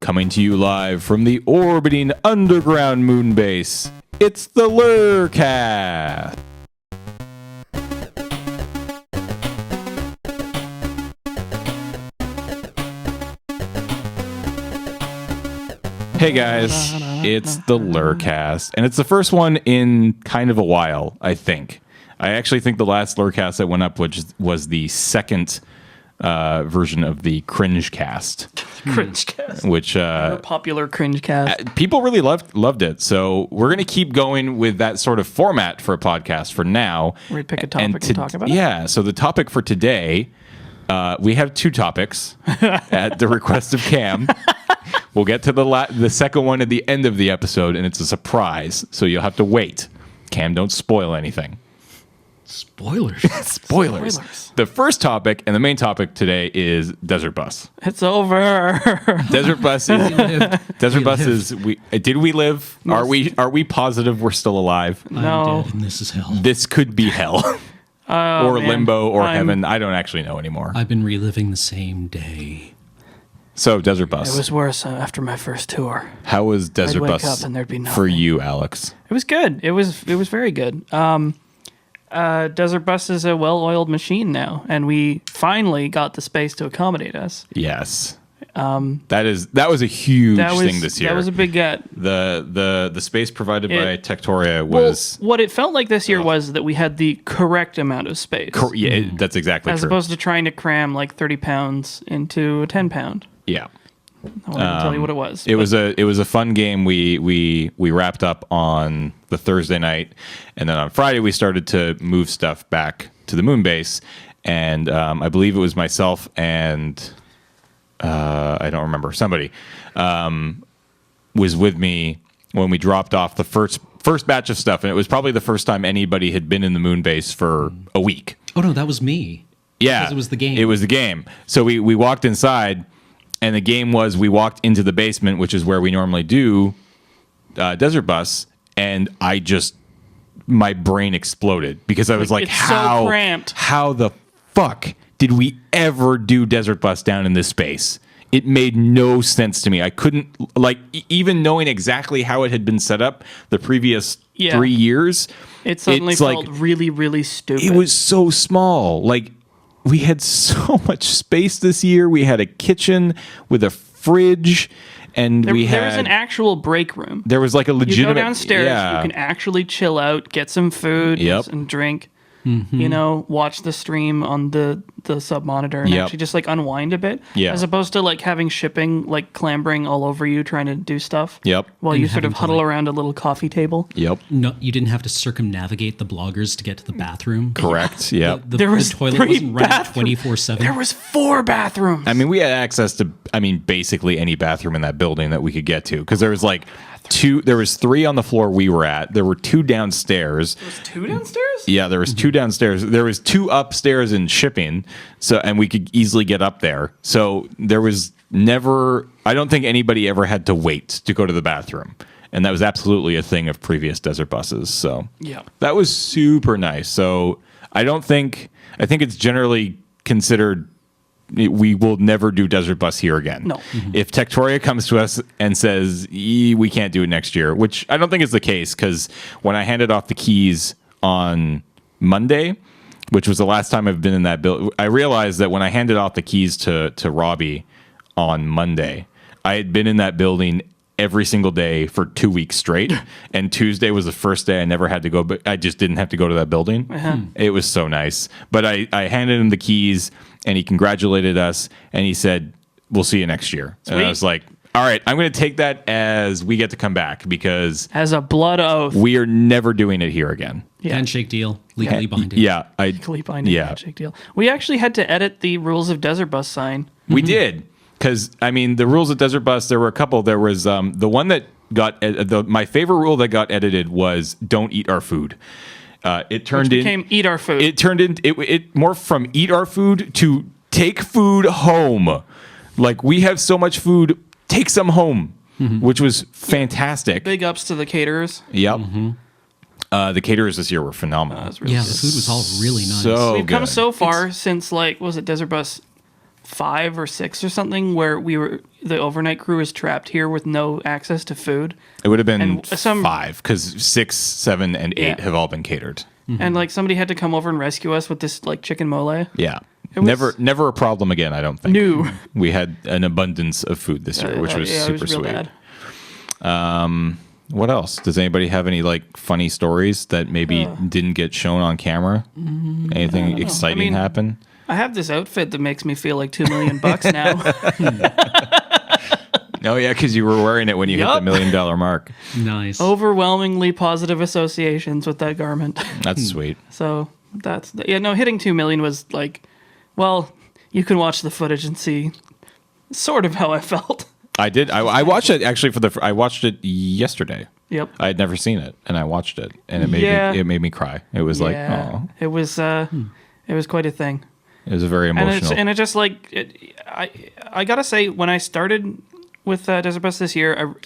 Coming to you live from the orbiting underground moon base, it's the LRRcast. Hey guys, it's the LRRcast, and it's the first one in kind of a while, I think. I actually think the last LRRcast that went up was the second version of the cringe cast. Cringe cast. Which a popular cringe cast. People really loved it. So we're going to keep going with that sort of format for a podcast for now. We pick a topic and talk about it. Yeah, so the topic for today, we have two topics at the request of Cam. We'll get to the second one at the end of the episode, and it's a surprise, so you'll have to wait. Cam, don't spoil anything. Spoilers. Spoilers. The first topic and the main topic today is Desert Bus. It's over. Desert Bus is Desert Bus is did we live? Are we positive we're still alive? No. I'm dead and this is hell. This could be hell. Oh, or man. limbo or heaven. I don't actually know anymore. I've been reliving the same day. So Desert Bus. It was worse after my first tour. How was Desert I'd wake Bus up and there'd be nothing. for you, Alex? It was good. It was very good. Desert Bus is a well-oiled machine now, and we finally got the space to accommodate us. Yes. That was a huge thing this year. That was a big get. The space provided by Tectoria was what it felt like this year was that we had the correct amount of space. That's exactly as true. opposed to trying to cram like 30 pounds into a 10 pound. Yeah. I won't even tell you what it was. It was a fun game. We wrapped up on the Thursday night, and then on Friday we started to move stuff back to the moon base. And I believe it was myself and I don't remember, somebody was with me when we dropped off the first batch of stuff, and it was probably the first time anybody had been in the moon base for a week. Oh no, that was me. Yeah, because it was the game. It was the game. So we walked inside. And the game was we walked into the basement, which is where we normally do Desert Bus, and my brain exploded because I was like, so cramped. How the fuck did we ever do Desert Bus down in this space? It made no sense to me. I couldn't, even knowing exactly how it had been set up the previous 3 years. It suddenly felt really, really stupid. It was so small. We had so much space this year. We had a kitchen with a fridge, and there was an actual break room. There was like a legitimate. You go downstairs. Yeah. You can actually chill out, get some food and drink. Mm-hmm. Watch the stream on the sub monitor and actually just unwind a bit. Yeah. As opposed to having shipping clambering all over you trying to do stuff. Yep. While And you sort of huddle around a little coffee table. Yep. No, you didn't have to circumnavigate the bloggers to get to the bathroom. Correct. Yep. The toilet wasn't running 24/7. There was 4 bathrooms. I mean, we had access to basically any bathroom in that building that we could get to, because there was there was 3 on the floor we were at. There were 2 downstairs. There was 2 downstairs? Yeah, there was 2 downstairs. There was 2 upstairs in shipping, and we could easily get up there. So there was never, I don't think anybody ever had to wait to go to the bathroom. And that was absolutely a thing of previous Desert Buses. So that was super nice. So I think it's generally considered we will never do Desert Bus here again. No. Mm-hmm. If Tectoria comes to us and says, we can't do it next year, which I don't think is the case, because when I handed off the keys on Monday, which was the last time I've been in that building, I realized that when I handed off the keys to Robbie on Monday, I had been in that building every single day for 2 weeks straight, and Tuesday was the first day I never had to go, but I just didn't have to go to that building. It was so nice. But I handed him the keys, and he congratulated us, and he said, we'll see you next year. Sweet. And I was like, all right, I'm going to take that as we get to come back, because as a blood oath, we are never doing it here again. Handshake deal, legally binding. Yeah. Legally binding handshake deal. We actually had to edit the rules of Desert Bus sign. We did. Because, the rules of Desert Bus, there were a couple. There was the one that got, my favorite rule that got edited was don't eat our food. It became eat our food. It turned into, it morphed from eat our food to take food home. We have so much food, take some home, which was fantastic. Big ups to the caterers. Yep. The caterers this year were phenomenal. Really the food was all really nice. So We've come good. so far since, was it Desert Bus 5 or 6 or something, where the overnight crew is trapped here with no access to food. It would have been And 5 because 6, 7, and 8 Yeah. have all been catered. And like somebody had to come over and rescue us with this like chicken mole. Yeah. was- Never a problem again, I don't think. No. We had an abundance of food this year, which was super real sweet. bad. What else? Does anybody have any like funny stories that maybe didn't get shown on camera? Anything exciting I mean, happen? I have this outfit that makes me feel like $2 million now. Oh yeah, because you were wearing it when you hit the Yup. $1 million mark. Nice. Overwhelmingly positive associations with that garment. That's sweet. So hitting 2 million was like, well, you can watch the footage and see sort of how I felt. I did. I watched it actually I watched it yesterday. Yep. I had never seen it, and I watched it, and it made me cry. It was like, Yeah. oh, It was quite a thing. it was a very emotional. And it just like I gotta say, when I started with Desert Bus this year,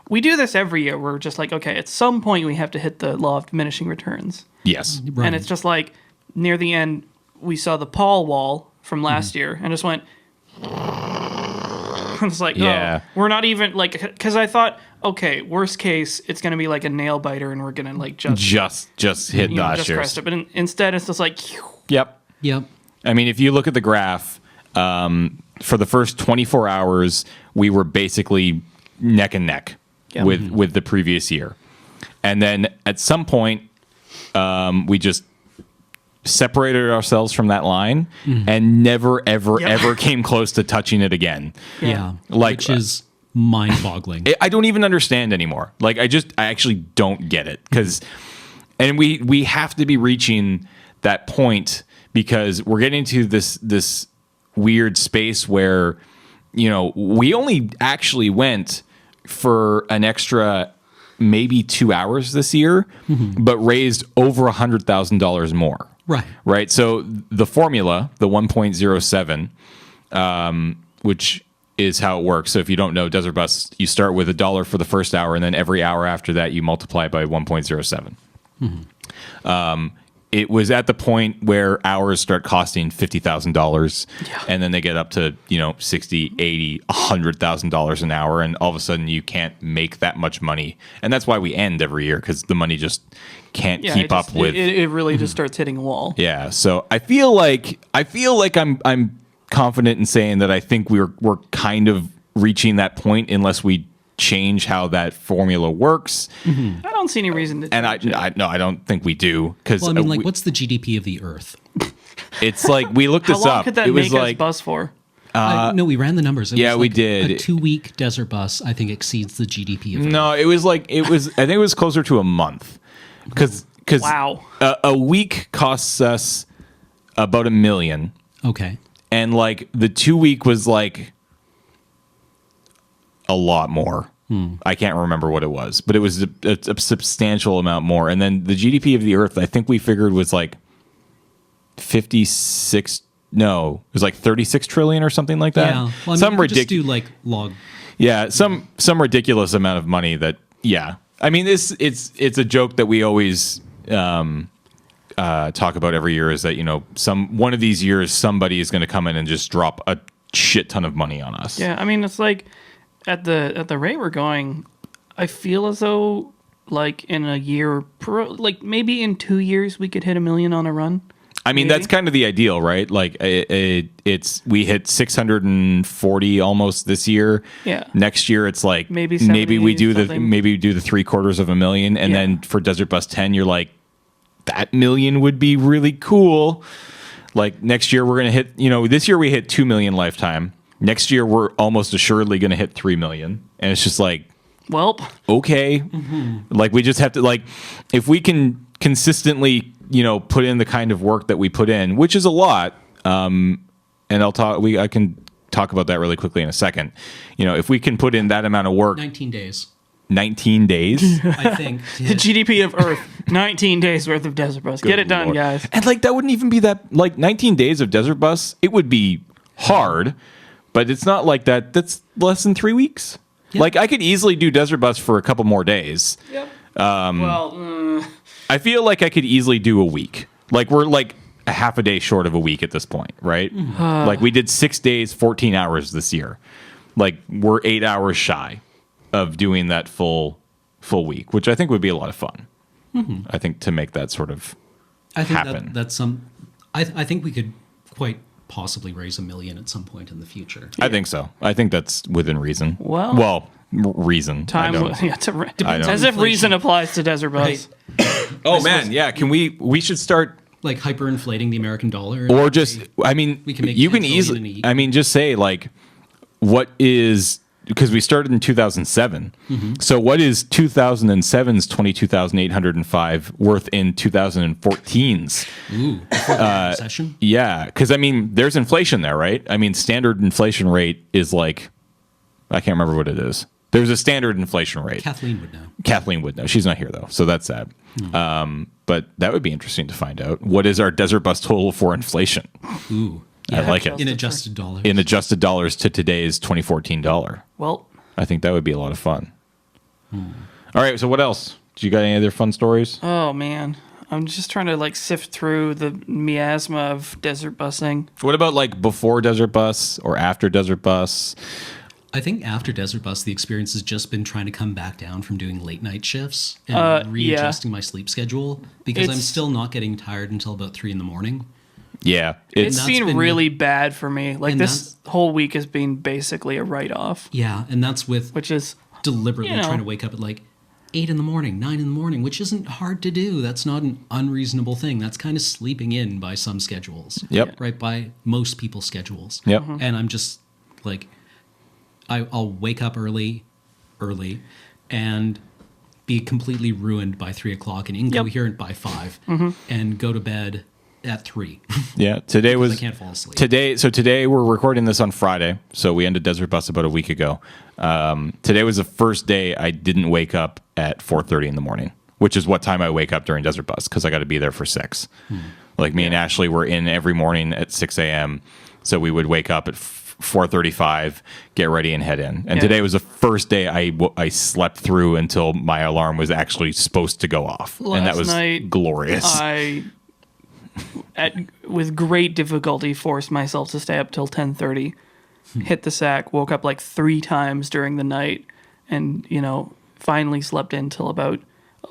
we do this every year. We're just like, okay, at some point we have to hit the law of diminishing returns, Yes. Right. and it's just like near the end we saw the Paul wall from last year, and just went. It's like, Yeah. oh, we're not even like, because I thought, okay, worst case, it's gonna be like a nail biter, and we're gonna like just hit you know, last just year. crest it. But instead, it's just like, Yep. Yep. I mean, if you look at the graph, for the first 24 hours, we were basically neck and neck Yeah. with the previous year. And then at some point, we just separated ourselves from that line and never, ever, Yep. ever came close to touching it again. Yeah. Like- which is mind-boggling. I don't even understand anymore. Like, I actually don't get it. And we have to be reaching that point because we're getting to this weird space where, you know, we only actually went for an extra maybe 2 hours this year, but raised over $100,000 more. Right. Right. So the formula, the 1.07, which is how it works. So if you don't know Desert Bus, you start with $1 for the first hour, and then every hour after that, you multiply it by 1.07. It was at the point where hours start costing $50,000, and then they get up to, you know, $60,000, $80,000, $100,000 an hour, and all of a sudden you can't make that much money, and that's why we end every year because the money just can't keep up with. it really just starts hitting a wall. Yeah, so I feel like I'm confident in saying that I think we're kind of reaching that point unless we change how that formula works. I don't see any reason to. And change it. I don't think we do because Well, I mean, like, what's the GDP of the Earth? it's like we looked How this long up. could that It make was us like bus for? No, we ran the numbers. It Yeah, was we like did. A 2-week desert bus, I think, exceeds the GDP of Earth. no, it was like I think it was closer to a month because Wow. a week costs us about $1 million. Okay. And like the 2 week was like a lot more. I can't remember what it was, but it was a substantial amount more. And then the GDP of the Earth, I think we figured was like 56. No, it was like 36 trillion or something like that. Yeah. Well, I mean, some you could just ridiculous. do like log. Yeah, some ridiculous amount of money that. Yeah, I mean, it's a joke that we always talk about every year is that, you know, one of these years somebody is going to come in and just drop a shit ton of money on us. Yeah, I mean, it's like at the rate we're going, I feel as though like in a year, like maybe in 2 years we could hit $1 million on a run. I mean, Maybe. that's kind of the ideal, right? Like we hit 640 almost this year. Yeah. Next year it's like Maybe we do 70 something. maybe we do the 750,000, and Yeah. then for Desert Bus 10 you're like, that million would be really cool. Like next year we're gonna hit, you know, this year we hit 2 million lifetime. Next year we're almost assuredly gonna hit 3 million, and it's just like, Welp. okay, like we just have to, like, if we can consistently, you know, put in the kind of work that we put in, which is a lot, and I can talk about that really quickly in a second. You know, if we can put in that amount of work, 19 days, 19 days, I think. The GDP of Earth, 19 days worth of Desert Bus. Get it done, Lord. guys. And like that wouldn't even be that, like 19 days of Desert Bus, it would be hard, but it's not like that. That's less than 3 weeks. Yeah. Like I could easily do Desert Bus for a couple more days. Yep. Well, I feel like I could easily do a week. Like we're like a half a day short of a week at this point, right? Like we did 6 days, 14 hours this year. Like we're 8 hours shy of doing that full week, which I think would be a lot of fun. I think to make that sort of I think happen. that's some. I think we could quite possibly raise $1 million at some point in the future. I think so. I think that's within reason. Well, reason. time. I don't- Yeah, depends. I As if Inflation. reason applies to Desert Bus. Right. Oh man, yeah. Can we should start, Like hyperinflating the American dollar. or just, I mean, We can make you 10 can billion easily, in a year. I mean, just say like, what is, because we started in 2007. So what is 2007's 22,805 worth in 2014's? Ooh, before the recession. Yeah, because I mean, there's inflation there, right? I mean, standard inflation rate is like, I can't remember what it is. There's a standard inflation rate. Kathleen would know. Kathleen would know. She's not here though, so that's sad. But that would be interesting to find out. What is our Desert Bus total for inflation? Ooh, I like it. in adjusted dollars. In adjusted dollars to today's 2014 dollar. Well, I think that would be a lot of fun. All right, so what else? Do you got any other fun stories? oh man, I'm just trying to like sift through the miasma of desert busing. What about like before Desert Bus or after Desert Bus? I think after Desert Bus, the experience has just been trying to come back down from doing late night shifts and readjusting my sleep schedule because I'm It's- still not getting tired until about 3 a.m. Yeah, It's that's been been- really bad for me. Like and this whole week has been basically a write-off, Yeah, and that's with which is deliberately you know. trying to wake up at like 8 a.m, 9 a.m, which isn't hard to do. That's not an unreasonable thing. That's kind of sleeping in by some schedules. Yep. Right, by most people's schedules. Yep. And I'm just like, I'll wake up early, and be completely ruined by 3 o'clock and incoherent by 5, and go to bed at 3. yeah. Today was I can't fall asleep. Today we're recording this on Friday, so we ended Desert Bus about a week ago. Today was the first day I didn't wake up at 4:30 in the morning, which is what time I wake up during Desert Bus because I got to be there for 6. Like me and Ashley were in every morning at 6 a.m. So we would wake up at 4:35, get ready, and head in. And today was the first day I slept through until my alarm was actually supposed to go off, and that Last was night, glorious. I, with great difficulty, forced myself to stay up till 10:30. Hit the sack, woke up like 3 times during the night, and finally slept in till about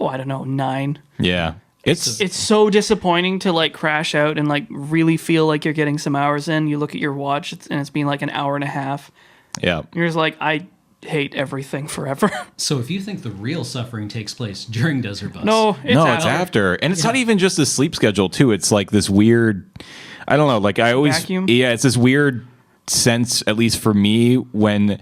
9. Yeah, It's so disappointing to like crash out and like really feel like you're getting some hours in. You look at your watch and it's been like an hour and a half. yeah. You're just like, I hate everything forever. So if you think the real suffering takes place during Desert Bus, No, it's It's after, and it's not even just the sleep schedule too. It's like this weird, I don't know. Like I always, Vacuum? yeah, it's this weird sense, at least for me, when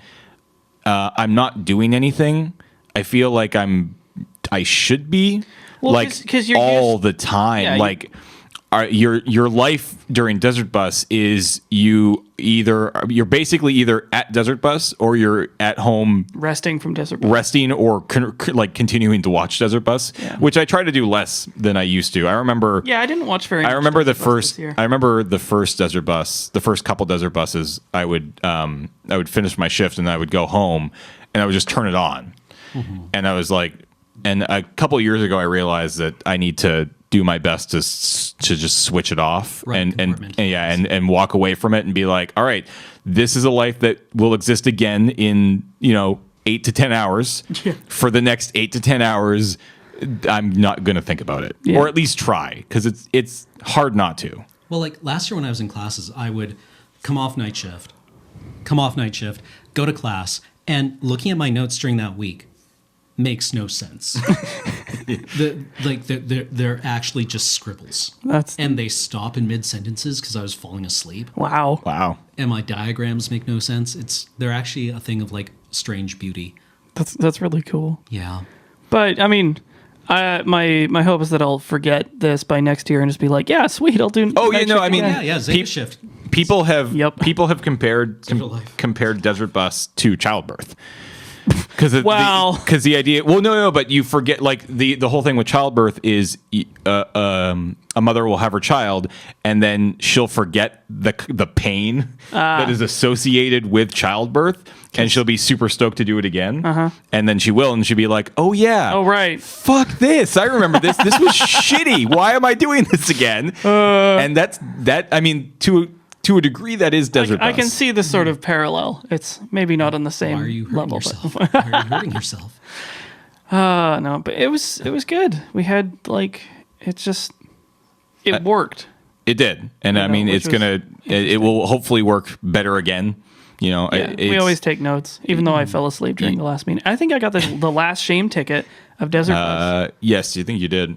I'm not doing anything. I feel like I should be. Well, like 'cause you're all used- the time. Yeah, like your life during Desert Bus is you're basically either at Desert Bus or you're at home resting from desert bus. resting or like continuing to watch Desert Bus, which I try to do less than I used to. I remember. Yeah, I didn't watch very much. I remember the Desert Bus first. this year. I remember the first Desert Bus, the first couple Desert Buses. I would finish my shift and I would go home and I would just turn it on, and I was like. And a couple of years ago, I realized that I need to do my best to just switch it off Right, and walk away from it and be like, all right, this is a life that will exist again in 8 to 10 hours. Yeah. For the next 8 to 10 hours, I'm not going to think about it, or at least try, because it's hard not to. Well, like last year when I was in classes, I would come off night shift, go to class, and looking at my notes during that week makes no sense. They're actually just scribbles. And they stop in mid sentences because I was falling asleep. Wow. Wow. And my diagrams make no sense. They're actually a thing of like strange beauty. That's really cool. Yeah. But I mean, my hope is that I'll forget this by next year and just be like, yeah, sweet, I'll do. Oh, night yeah, no, shift I mean, again. Yeah, Zeta shift. People have Yep. compared Zero life. compared Desert Bus to childbirth. because the idea. Well, no, but you forget like the whole thing with childbirth is a mother will have her child and then she'll forget the pain that is associated with childbirth, and she'll be super stoked to do it again. And then she will, and she'll be like, "Oh yeah, Oh, right. fuck this! I remember this. This was shitty. Why am I doing this again?" And that's that. I mean, to a degree, that is Desert Bus. I can see the sort of parallel. It's maybe not on the same Why are you hurting level. yourself? Why are you hurting yourself? No, but it was good. We had it worked. It did, and I mean, which it will hopefully work better again. You know, Yeah, we always take notes, even though I fell asleep during the last meeting. I think I got the last shame ticket of Desert Bus. Yes, you think you did?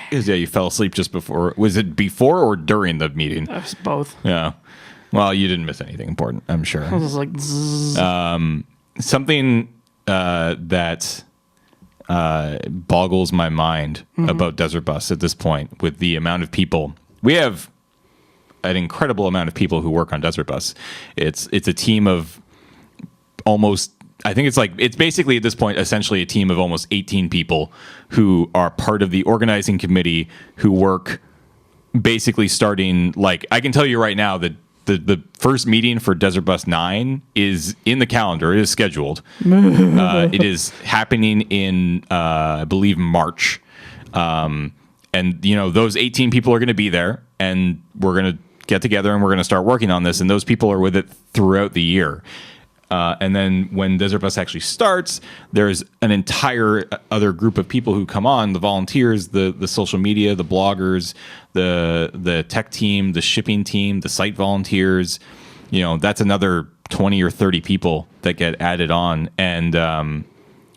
'Cause, yeah, you fell asleep just before. Was it before or during the meeting? It was both. Yeah. Well, you didn't miss anything important, I'm sure. I was like, zzz. Something that boggles my mind about Desert Bus at this point, with the amount of people we have. An incredible amount of people who work on Desert Bus. It's a team of almost. I think it's basically at this point essentially a team of almost 18 people who are part of the organizing committee, who work basically starting. Like, I can tell you right now that the first meeting for Desert Bus 9 is in the calendar. It is scheduled. It is happening in I believe March. And you know, those 18 people are going to be there, and we're going to get together and we're going to start working on this. And those people are with it throughout the year. And then when Desert Bus actually starts, there's an entire other group of people who come on: the volunteers, the social media, the bloggers, the tech team, the shipping team, the site volunteers. You know, that's another 20 or 30 people that get added on. And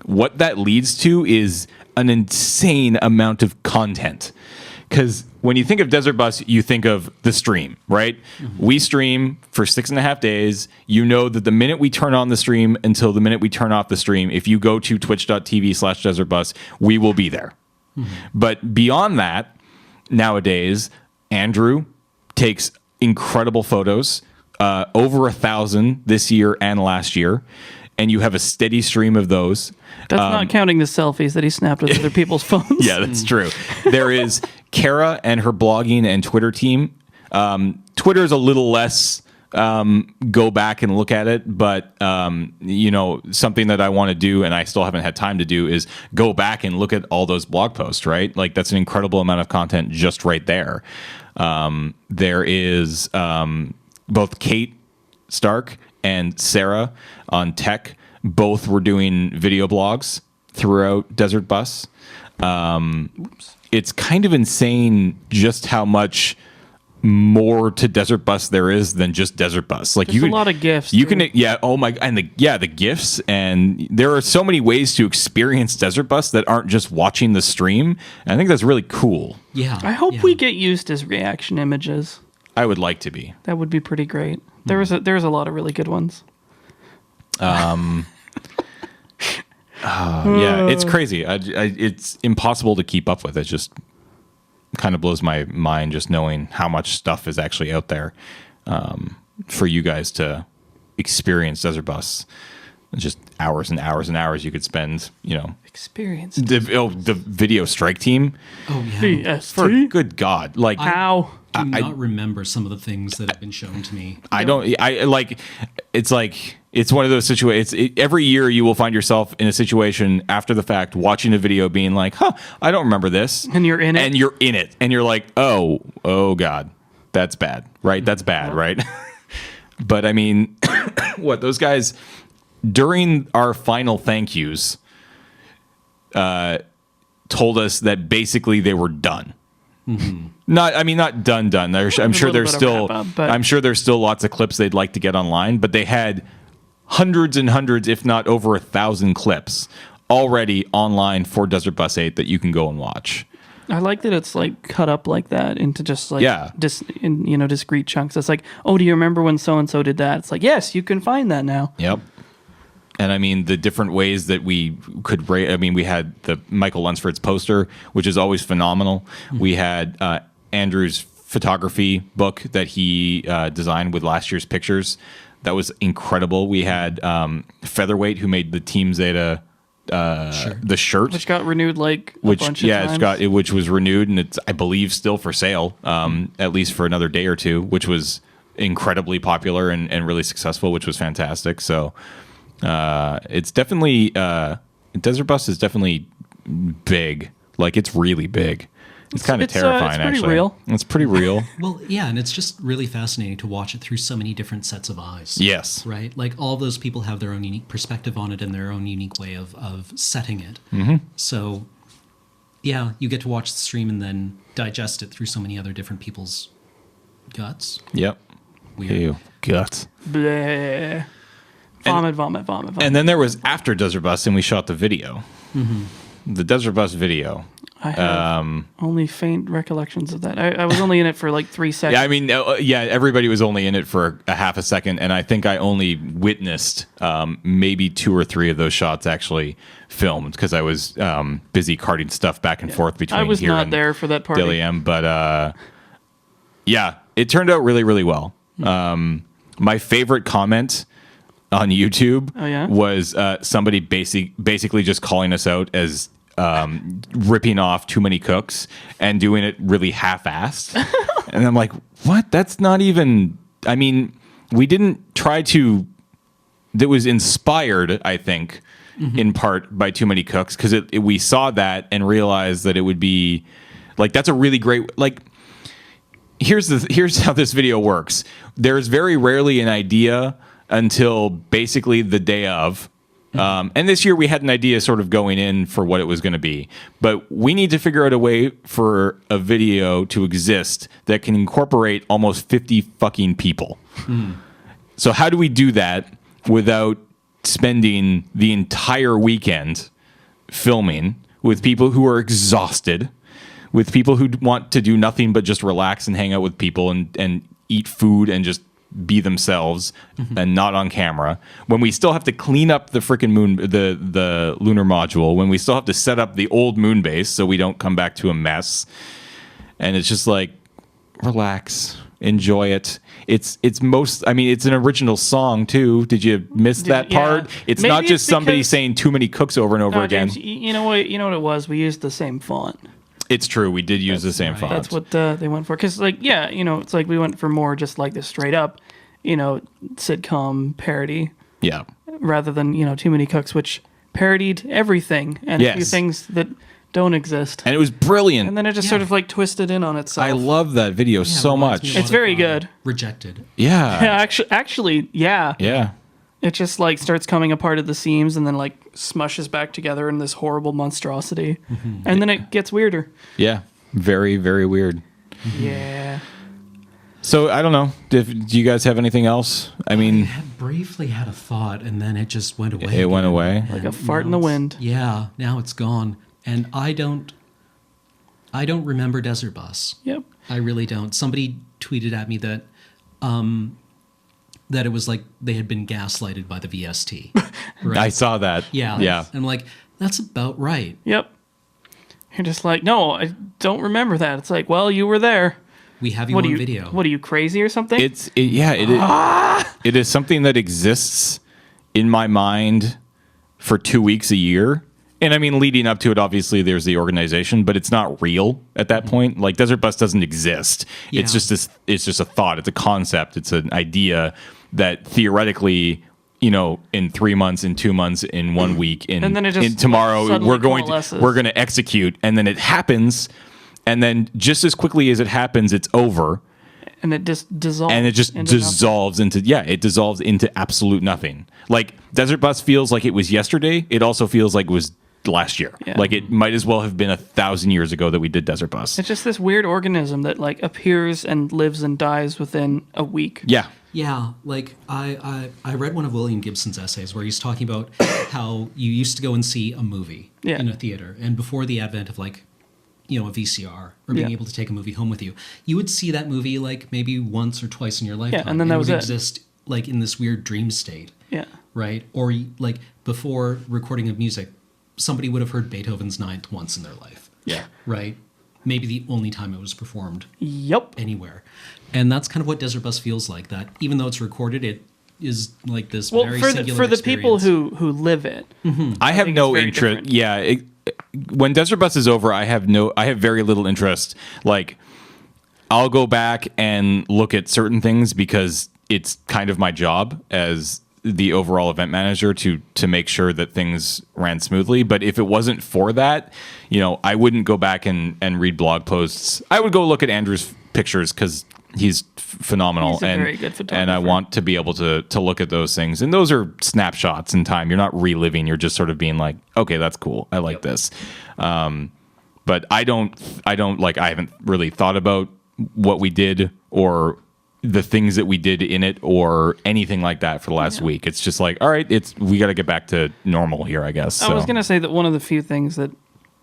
what that leads to is an insane amount of content. Because when you think of Desert Bus, you think of the stream, right? We stream for 6.5 days. You know that the minute we turn on the stream until the minute we turn off the stream, if you go to twitch.tv/Desert Bus, we will be there. But beyond that, nowadays, Andrew takes incredible photos, over 1,000 this year and last year. And you have a steady stream of those. That's not counting the selfies that he snapped with other people's phones. Yeah, that's true. There is Kara and her blogging and Twitter team. Twitter is a little less go back and look at it, but you know, something that I want to do and I still haven't had time to do is go back and look at all those blog posts, right? Like, that's an incredible amount of content just right there. There is both Kate Stark and Sarah on tech. Both were doing video blogs throughout Desert Bus. It's kind of insane just how much more to Desert Bus there is than just Desert Bus. Like, There's a lot of GIFs. You too. can, yeah. Oh my, and the GIFs, and there are so many ways to experience Desert Bus that aren't just watching the stream. And I think that's really cool. Yeah. I hope we get used as reaction images. I would like to be. That would be pretty great. There's a lot of really good ones. Yeah, it's crazy. It's impossible to keep up with. It just kind of blows my mind just knowing how much stuff is actually out there for you guys to experience Desert Bus. Just hours and hours and hours you could spend, you know. Experience. The video strike team. Oh, yeah. VST? Good God. Like, How? I do not remember some of the things that have been shown to me. It's one of those situations. Every year you will find yourself in a situation after the fact, watching a video being like, I don't remember this. And you're in it. And you're in it. And you're like, oh God, that's bad, right? That's bad, right? But I mean, what those guys, during our final thank yous, told us that basically they were done. Mm-hmm. Not done. I'm sure there's still lots of clips they'd like to get online, but they had hundreds and hundreds, if not over 1,000 clips already online for Desert Bus 8 that you can go and watch. I like that it's like cut up like that into just like discrete chunks. It's like, oh, do you remember when so and so did that? It's like, yes, you can find that now. Yep. And I mean, the different ways that we could rate. I mean, we had the Michael Lunsford's poster, which is always phenomenal. Mm-hmm. We had Andrew's photography book that he designed with last year's pictures. That was incredible. We had Featherweight, who made the Team Zeta the shirt, Which got renewed like a bunch of times. which was renewed, and it's, I believe, still for sale, at least for another day or two, which was incredibly popular and really successful, which was fantastic. So it's definitely Desert Bus is definitely big. Like, it's really big. It's kind of terrifying, it's pretty actually. real. It's pretty real. Well, yeah, and it's just really fascinating to watch it through so many different sets of eyes. Yes. Right? Like, all those people have their own unique perspective on it and their own unique way of setting it. So, yeah, you get to watch the stream and then digest it through so many other different people's guts. Yep. Weird. Ew. Guts. Bleh. Vomit. And then there was after Desert Bus, and we shot the video. The Desert Bus video. I have only faint recollections of that. I was only in it for like 3 seconds. Yeah, I mean, everybody was only in it for a half a second, and I think I only witnessed maybe 2 or 3 of those shots actually filmed because I was busy carting stuff back and forth between. I was here not and there for that party. Dilliam, but yeah, it turned out really, really well. My favorite comment on YouTube was somebody basically just calling us out as ripping off Too Many Cooks and doing it really half-assed. And I'm like, what? That's not even... I mean, we didn't try to... That was inspired, I think, in part by Too Many Cooks, because we saw that and realized that it would be... Like, that's a really great... Like, here's how this video works. There's very rarely an idea until basically the day of. And this year we had an idea sort of going in for what it was going to be. But we need to figure out a way for a video to exist that can incorporate almost 50 fucking people. So how do we do that without spending the entire weekend filming with people who are exhausted, with people who want to do nothing but just relax and hang out with people and eat food and just be themselves and not on camera, when we still have to clean up the freaking moon, the lunar module, when we still have to set up the old moon base so we don't come back to a mess. And it's just like, relax, enjoy it. It's an original song too. Did you miss that part? It's Maybe not just somebody because- saying Too Many Cooks over and over again. James, you know what it was? We used the same font. It's true. We did use the same right. font. That's what they went for. Because, like, yeah, it's like we went for more just like this straight up, sitcom parody Yeah. rather than, Too Many Cooks, which parodied everything and a few Yes. things that don't exist. And it was brilliant. And then it just sort of like twisted in on itself. I love that video so reminds me much. a lot It's very of, good. Rejected. Yeah. Yeah, actually, yeah. Yeah. It just like starts coming apart at the seams and then like smushes back together in this horrible monstrosity. And then it gets weirder. Yeah. Very, very weird. Yeah. So I don't know. Do you guys have anything else? I mean, I had briefly had a thought, and then it just went away. it went away. Like a fart in the Now it's- wind. Yeah, now it's gone, and I don't remember Desert Bus. Yep. I really don't. Somebody tweeted at me that that it was like they had been gaslighted by the VST. Right? I saw that. Yeah. Yeah. And I'm like, that's about right. Yep. You're just like, no, I don't remember that. It's like, well, you were there. We have you What on are you? video. What are you, crazy or something? It is something that exists in my mind for 2 weeks a year. And I mean, leading up to it, obviously, there's the organization, but it's not real at that point. Like, Desert Bus doesn't exist. Yeah. It's just a thought. It's a concept. It's an idea that theoretically, in 3 months, in 2 months, in 1 week, And then it just in tomorrow, suddenly we're going coalesces. to execute, and then it happens, and then just as quickly as it happens, it's over. and it just dissolves. And it just into nothing. dissolves into absolute nothing. Like, Desert Bus feels like it was yesterday. It also feels like it was last year. Yeah. Like, it might as well have been 1,000 years ago that we did Desert Bus. It's just this weird organism that like appears and lives and dies within a week. Yeah. Yeah, like I read one of William Gibson's essays where he's talking about how you used to go and see a movie Yeah. in a theater, and before the advent of like, a VCR or being Yeah. able to take a movie home with you, you would see that movie like maybe once or twice in your lifetime. and then that was would it. exist like in this weird dream state, Yeah. right? Or like before recording of music, somebody would have heard Beethoven's Ninth once in their life. Yeah. Right? Maybe the only time it was performed Yep. anywhere. And that's kind of what Desert Bus feels like, that even though it's recorded, is like this Well, very for singular the people experience. who live it, I have think no it's very interest. different. Yeah, when Desert Bus is over, I have very little interest. Like, I'll go back and look at certain things because it's kind of my job as the overall event manager to make sure that things ran smoothly. But if it wasn't for that, I wouldn't go back and read blog posts. I would go look at Andrew's pictures because he's phenomenal. He's a and very good photographer. and I want to be able to look at those things. And those are snapshots in time. You're not reliving. You're just sort of being like, okay, that's cool. I like this. But I haven't really thought about what we did or the things that we did in it or anything like that for the last week. It's just like, all right, we got to get back to normal here, I guess. I was going to say that one of the few things that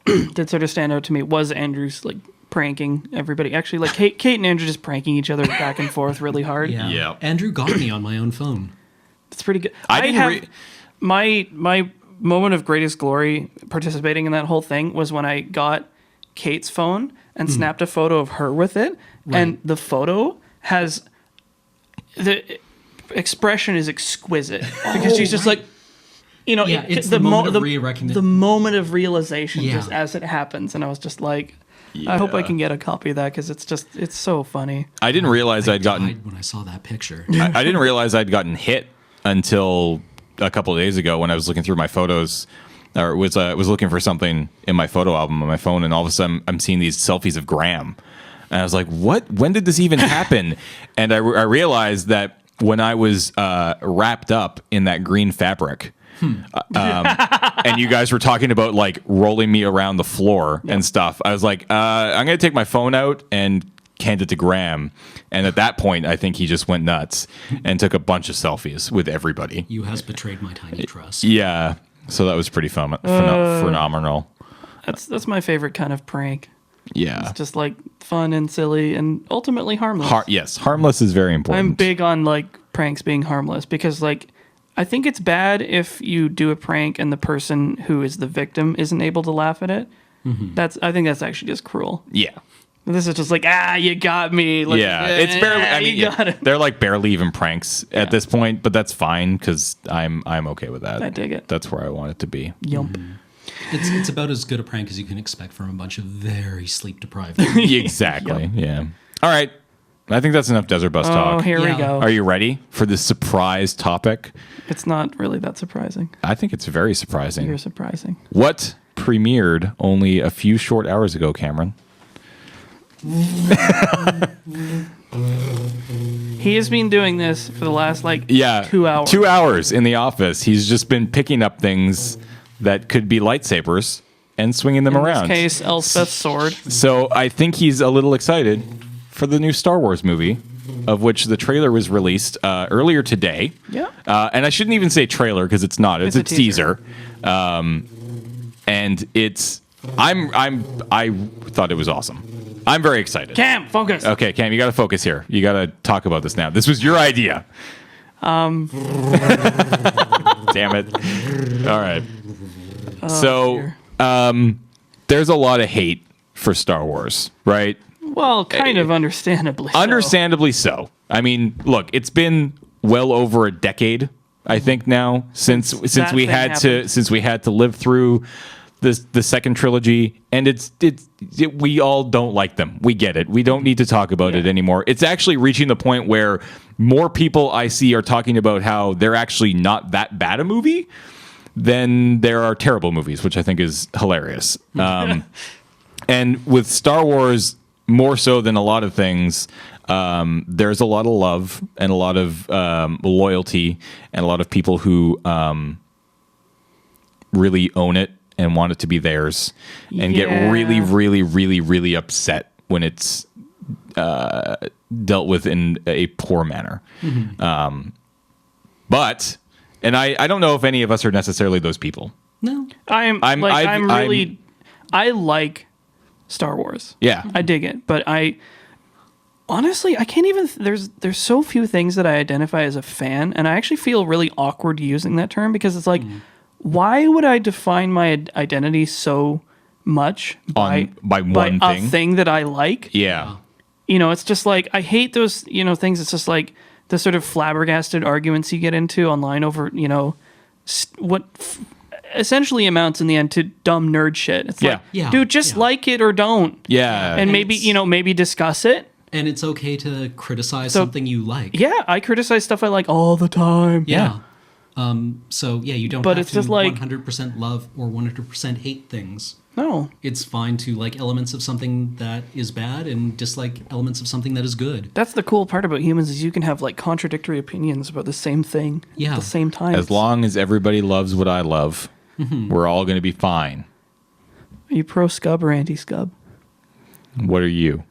did sort of stand out to me was Andrew's like pranking everybody. Actually, like Kate and Andrew just pranking each other back and forth really hard. Yeah. Andrew got me on my own phone. It's pretty good. I didn't have my moment of greatest glory participating in that whole thing was when I got Kate's phone and snapped a photo of her with it, and the photo has the expression is exquisite because she's just like, it's the moment of the moment of realization Yeah. just as it happens, and I was just like, I hope I can get a copy of that because it's so funny. I didn't realize I'd gotten Died when I saw that picture. I didn't realize I'd gotten hit until a couple of days ago when I was looking through my photos, or was looking for something in my photo album on my phone, and all of a sudden I'm seeing these selfies of Graham, and I was like, "What? When did this even happen?" And I realized that when I was wrapped up in that green fabric. And you guys were talking about like rolling me around the floor and stuff. I was like, I'm going to take my phone out and hand it to Graham. And at that point, I think he just went nuts and took a bunch of selfies with everybody. You has betrayed my tiny trust. Yeah. So that was pretty phenomenal. That's my favorite kind of prank. Yeah. It's just like fun and silly and ultimately harmless. Yes. Harmless is very important. I'm big on like pranks being harmless because like I think it's bad if you do a prank and the person who is the victim isn't able to laugh at it. I think that's actually just cruel. Yeah. This is just like, you got me. Like, Yeah, it's barely. I mean, you got it. they're like barely even pranks at this point, but that's fine because I'm okay with that. I dig it. That's where I want it to be. Yump. It's about as good a prank as you can expect from a bunch of very sleep deprived. Exactly. Yeah. All right. I think that's enough Desert Bus talk. Oh, here we Yeah. go. Are you ready for this surprise topic? It's not really that surprising. I think it's very surprising. You're surprising. What premiered only a few short hours ago, Cameron? He has been doing this for the last 2 hours. 2 hours in the office. He's just been picking up things that could be lightsabers and swinging them In around. this case, Elspeth's sword. So I think he's a little excited for the new Star Wars movie, of which the trailer was released earlier today. Yeah. And I shouldn't even say trailer because it's not. It's a teaser. And it's I thought it was awesome. I'm very excited. Cam, focus. Okay, Cam, you got to focus here. You got to talk about this now. This was your idea. Damn it. All right. Dear. There's a lot of hate for Star Wars, right? Well, kind of understandably so. Understandably so. I mean, look, it's been well over a decade, I think now, since we had to live through the second trilogy, and we all don't like them. We get it. We don't need to talk about it anymore. It's actually reaching the point where more people I see are talking about how they're actually not that bad a movie than there are terrible movies, which I think is hilarious. And with Star Wars, more so than a lot of things, there's a lot of love and a lot of loyalty and a lot of people who really own it and want it to be theirs and get really, really, really, really upset when it's dealt with in a poor manner. But I don't know if any of us are necessarily those people. No. I like Star Wars. Yeah. I dig it, but honestly, I can't even. There's so few things that I identify as a fan, and I actually feel really awkward using that term because it's like, why would I define my identity so much by one thing? a thing that I like? Yeah. It's just like I hate those things. It's just like the sort of flabbergasted arguments you get into online over, essentially amounts in the end to dumb nerd shit. It's like, Yeah. dude, just like it or don't. Yeah. And maybe, maybe discuss it. And it's okay to criticize something you like. Yeah, I criticize stuff I like all the time. Yeah. So you don't But have it's to just like- 100% love or 100% hate things. No. It's fine to like elements of something that is bad and dislike elements of something that is good. That's the cool part about humans is you can have like contradictory opinions about the same thing Yeah. at the same time. As long as everybody loves what I love, we're all going to be fine. Are you pro scub or anti scub? What are you?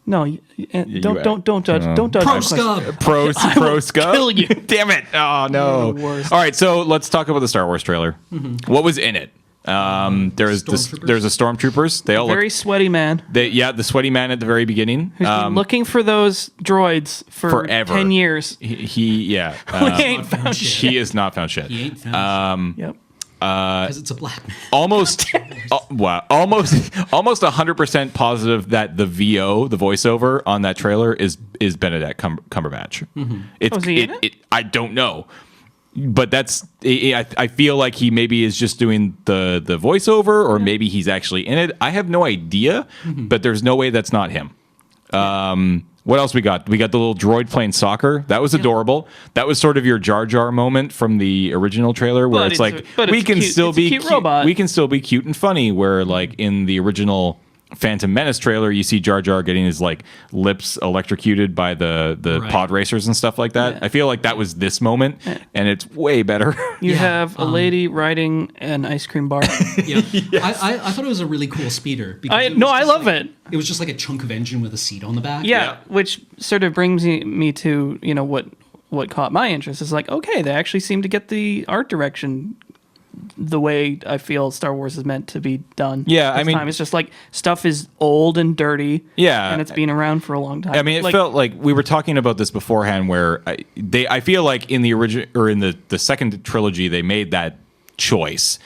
No, don't judge. Don't judge. Pro my question. scub. Pro scub? kill you. Damn it. Oh, no. You're the worst. All right, so let's talk about the Star Wars trailer. What was in it? There's a stormtroopers. They all Very look. sweaty man The sweaty man at the very beginning. who's been looking for those droids for Forever. 10 years. He We ain't found shit. he has not found shit. He ain't found Yep. because it's a black man. Almost 100% positive that the voiceover on that trailer is Benedict Cumberbatch. It's is he in it? I don't know, but I feel like he maybe is just doing the voiceover, or maybe he's actually in it. I have no idea, but there's no way that's not him. What else we got? We got the little droid playing soccer. That was adorable. That was sort of your Jar Jar moment from the original trailer, where But it's it's like a- we can it's a still be cute robot. We can still be cute and funny. Where like in the original Phantom Menace trailer, you see Jar Jar getting his like lips electrocuted by the Right. pod racers and stuff like that. Yeah. I feel like that was this moment, and it's way better. You Yeah, have a lady riding an ice cream bar. Yeah. I thought it was a really cool speeder. Because it was I just love like- it. It was just like a chunk of engine with a seat on the back. Yeah, which sort of brings me to what caught my interest is like, okay, they actually seem to get the art direction the way I feel Star Wars is meant to be done. Yeah, I this mean- time. It's just like stuff is old and dirty. Yeah. and it's been around for a long time. I mean, it like, felt like we were talking about this beforehand, where I feel like in the original or in the second trilogy, they made that choice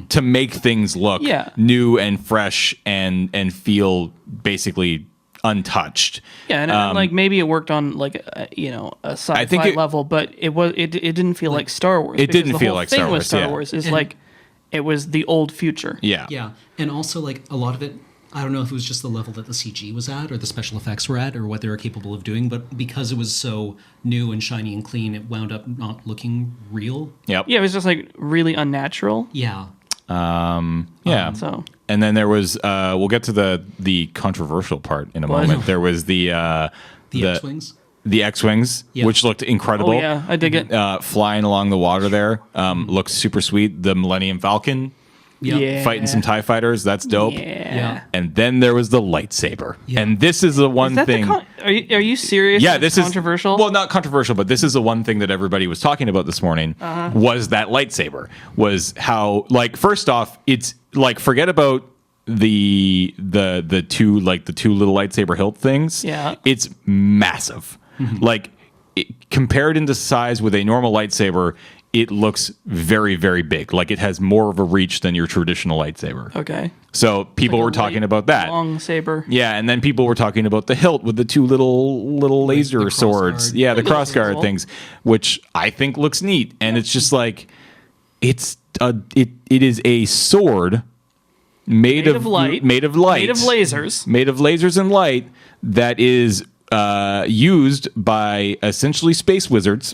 to make things look Yeah. new and fresh and feel basically untouched. Yeah, and like maybe it worked on like a sci-fi think it- level, but it didn't feel like Star Wars. it because didn't the feel whole like thing Star with Wars, Star yeah. Wars is And- like it was the old future. Yeah. Yeah. And also, like, a lot of it, I don't know if it was just the level that the CG was at or the special effects were at or what they were capable of doing, but because it was so new and shiny and clean, it wound up not looking real. Yep. Yeah, it was just like really unnatural. Yeah. Yeah. So And then there was we'll get to the controversial part in a What? moment. There was the X-Wings. the X-wings, Yeah. which looked incredible. oh yeah, I dig it. Flying along the water there, looks super sweet. The Millennium Falcon Yep. Yeah. fighting some TIE fighters, that's dope. Yeah. And then there was the lightsaber, Yeah. and this is the one Is that thing. are you serious? Yeah, It's this controversial. is well, not controversial, but this is the one thing that everybody was talking about this morning. Was that lightsaber? Was how like first off, it's like forget about the two little lightsaber hilt things. Yeah. It's massive. Like compared into size with a normal lightsaber, it looks very, very big. Like it has more of a reach than your traditional lightsaber. Okay. So people Like a were talking light, about that. long saber. Yeah, and then people were talking about the hilt with the two little laser the swords. crossguard. Yeah, the That looks crossguard cool. things, which I think looks neat. And it's just like it is a sword made of light. made of light, Made of lasers. made of lasers and light that is used by essentially space wizards.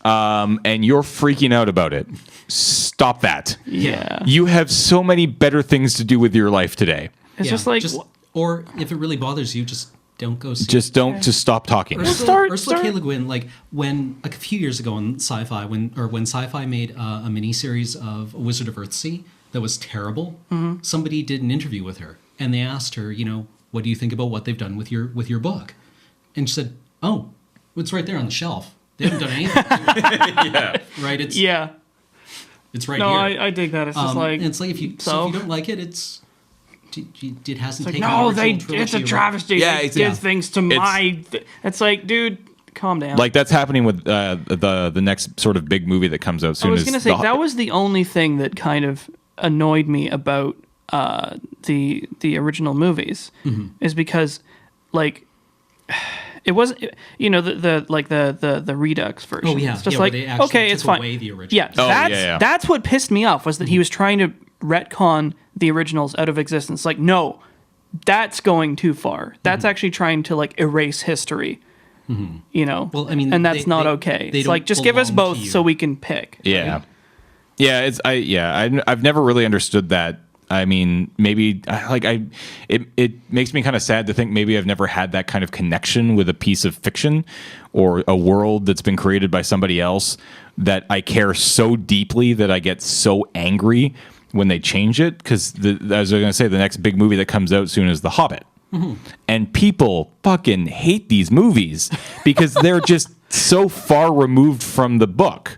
And you're freaking out about it. Stop that. Yeah. You have so many better things to do with your life today. It's Yeah. just like or if it really bothers you, just don't go see it. Just stop talking. Ursula start- K. Le Guin, like when like a few years ago on Sci-Fi, when Sci-Fi made a miniseries of Wizard of Earthsea that was terrible, somebody did an interview with her and they asked her, what do you think about what they've done with your book? And she said, "Oh, it's right there on the shelf. They haven't done anything." Yeah. Right? It's yeah. it's right No, here. I dig that. It's just like and it's like if you don't like it, it hasn't like, taken. no, the original it's a trilogy travesty. Yeah, they exactly. did things to my. It's like, dude, calm down. Like that's happening with the next sort of big movie that comes out soon. I was is gonna say the- that was the only thing that kind of annoyed me about the original movies is because like It wasn't, the Redux version. Oh, yeah. It's just Yeah, where like, they actually okay, took it's fine. away the original. Yeah, Oh, that's, yeah. that's what pissed me off, was that he was trying to retcon the originals out of existence. Like, no, that's going too far. That's actually trying to, like, erase history. You know? Well, I mean, and that's not they okay. It's don't like, just give us belong both to you. so we can pick. Yeah. Yeah, I've never really understood that. I mean, maybe it makes me kind of sad to think maybe I've never had that kind of connection with a piece of fiction or a world that's been created by somebody else that I care so deeply that I get so angry when they change it. Because as I was going to say, the next big movie that comes out soon is The Hobbit. And people fucking hate these movies because they're just so far removed from the book.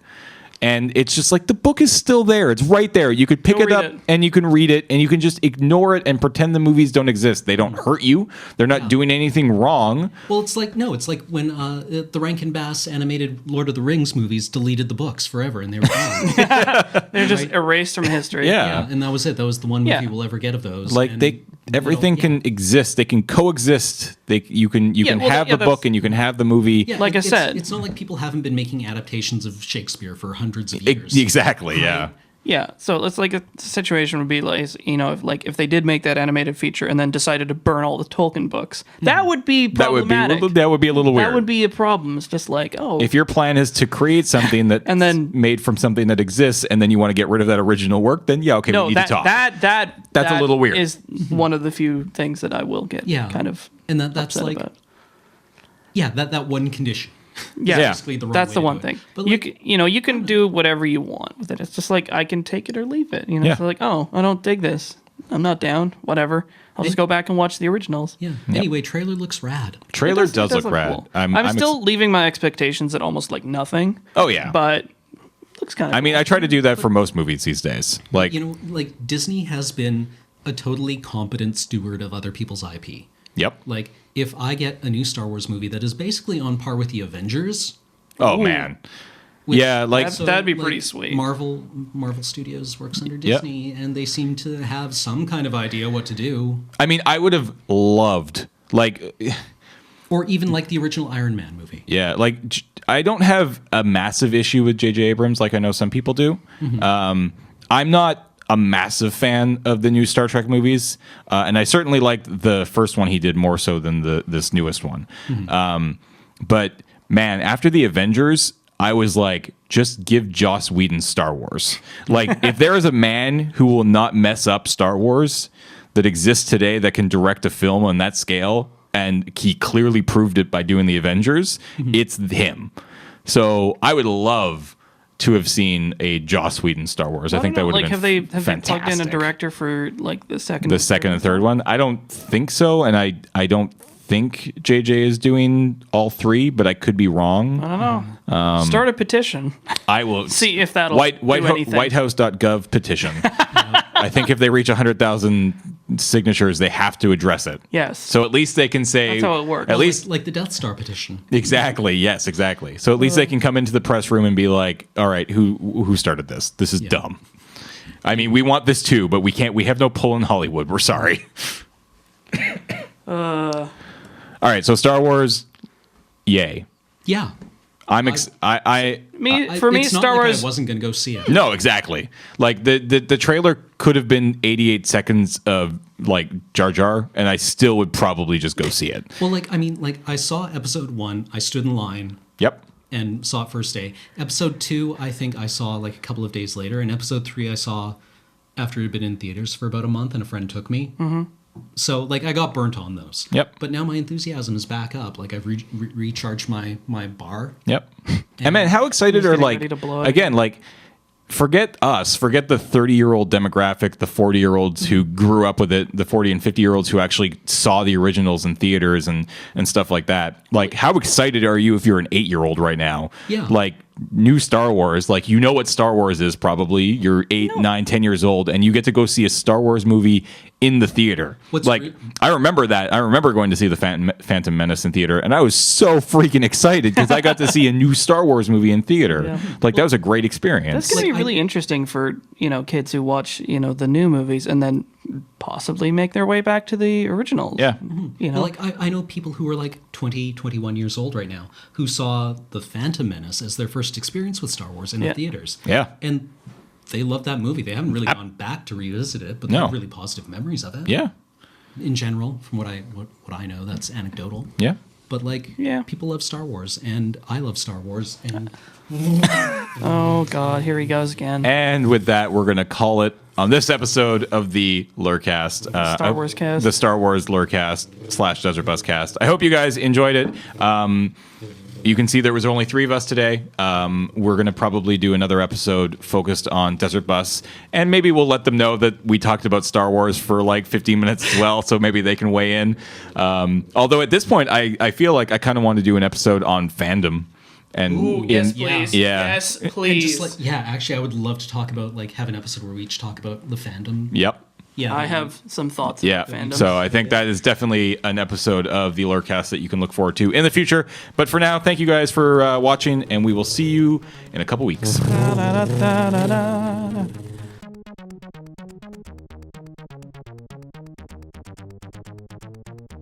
And it's just like, the book is still there. It's right there. You could pick Go it read up it. and you can read it and you can just ignore it and pretend the movies don't exist. They don't hurt you. They're not doing anything wrong. Well, it's like when the Rankin Bass animated Lord of the Rings movies deleted the books forever, and they were gone. They're just erased from history. Yeah. And that was it. That was the one movie Yeah. we'll ever get of those. Like And everything it'll- can exist. They can coexist. You can well, have yeah, the book that's- and you can have the movie. Yeah, Like I it's- said. it's not like people haven't been making adaptations of Shakespeare for hundreds of years. Exactly. Yeah. Yeah, so it's like a situation would be like, if they did make that animated feature and then decided to burn all the Tolkien books, that would be problematic. That would be a little weird. That would be a problem. It's just like, If your plan is to create something that And then- made from something that exists, and then you want to get rid of that original work, then yeah, okay, we no, need that to talk. that's a little weird. Is one of the few things that I will get kind of and that's upset like about. that one condition. Yeah, basically the wrong that's way the to one do it. thing. But You can do whatever you want with it. It's just like, I can take it or leave it. Yeah. It's like, oh, I don't dig this. I'm not down. Whatever. I'll just go back and watch the originals. Yeah. Anyway, trailer looks rad. Trailer It does look rad. cool. I'm still leaving my expectations at almost like nothing. Oh yeah, But looks kind of. I mean, I try to do that for most movies these days. Like, Like Disney has been a totally competent steward of other people's IP. yep. Like, if I get a new Star Wars movie that is basically on par with the Avengers, Oh man. which- Yeah, like That'd be pretty sweet. Marvel Studios works under Disney, and they seem to have some kind of idea what to do, I mean, I would have loved or even like the original Iron Man movie. yeah, I don't have a massive issue with J.J. Abrams like I know some people do. I'm not a massive fan of the new Star Trek movies, and I certainly liked the first one he did more so than this newest one. But man, after the Avengers, I was like, just give Joss Whedon Star Wars. Like, if there is a man who will not mess up Star Wars that exists today that can direct a film on that scale, and he clearly proved it by doing the Avengers, it's him. So I would love to have seen a Joss Whedon Star Wars. I think that would have been have they plugged in a fantastic. director for like the second And third one? I don't think so, and I don't think JJ is doing all three, but I could be wrong. I don't know. Start a petition. I will See if that'll do anything. Whitehouse.gov petition. I think if they reach 100,000 signatures, they have to address it. Yes. So at least they can say That's how it works. At least like the Death Star petition. exactly. Yes, exactly. So at least they can come into the press room and be like, "All right, who started this? This is dumb. I mean, we want this too, but we can't. We have no pull in Hollywood. We're sorry." All right, so Star Wars, yay. Yeah. For me, It's not Star like Wars. I wasn't going to go see it. no, exactly. Like the trailer could have been 88 seconds of like Jar Jar, and I still would probably just go see it. Well, I saw episode 1. I stood in line Yep. and saw it first day. Episode 2, I think I saw like a couple of days later. And episode 3, I saw after it had been in theaters for about a month, and a friend took me. Mm-hmm. So like I got burnt on those. Yep. But now my enthusiasm is back up. Like I've recharged my bar. Yep. And man, how excited are getting like ready to blow it again, like forget us, forget the 30-year-old demographic, the 40-year-olds who grew up with it, the 40 and 50-year-olds who actually saw the originals in theaters and stuff like that. Like how excited are you if you're an 8-year-old right now? Yeah. Like new Star Wars, like you know what Star Wars is probably. You're 8, 9, 10 years old and you get to go see a Star Wars movie in the theater. I remember that. I remember going to see the Phantom Menace in theater, and I was so freaking excited because I got to see a new Star Wars movie in theater. Yeah. Like that was a great experience. That's gonna be really interesting for kids who watch the new movies and then possibly make their way back to the originals. Yeah. You know, Like I know people who are like 20, 21 years old right now who saw The Phantom Menace as their first experience with Star Wars in the Yeah. theaters. Yeah. And they love that movie. They haven't really gone back to revisit it, but they No. have really positive memories of it. Yeah. In general, from what I know, that's anecdotal. Yeah. But like, Yeah. people love Star Wars, and I love Star Wars, and oh God, here he goes again. And with that, we're going to call it on this episode of the LRRcast. Star Wars cast. The Star Wars LRRcast / Desert Bus cast. I hope you guys enjoyed it. You can see there was only 3 of us today. We're going to probably do another episode focused on Desert Bus. And maybe we'll let them know that we talked about Star Wars for like 15 minutes as well, so maybe they can weigh in. Although at this point, I feel like I kind of want to do an episode on fandom. And Ooh, yes, Yeah. please. Yeah. Yes, and please. just like, yeah, actually, I would love to talk about like have an episode where we each talk about the fandom. Yep. Yeah, I have some thoughts Yeah. about fandom. So I think that is definitely an episode of the LRRcast that you can look forward to in the future. But for now, thank you guys for watching, and we will see you in a couple weeks. Da, da, da, da, da, da.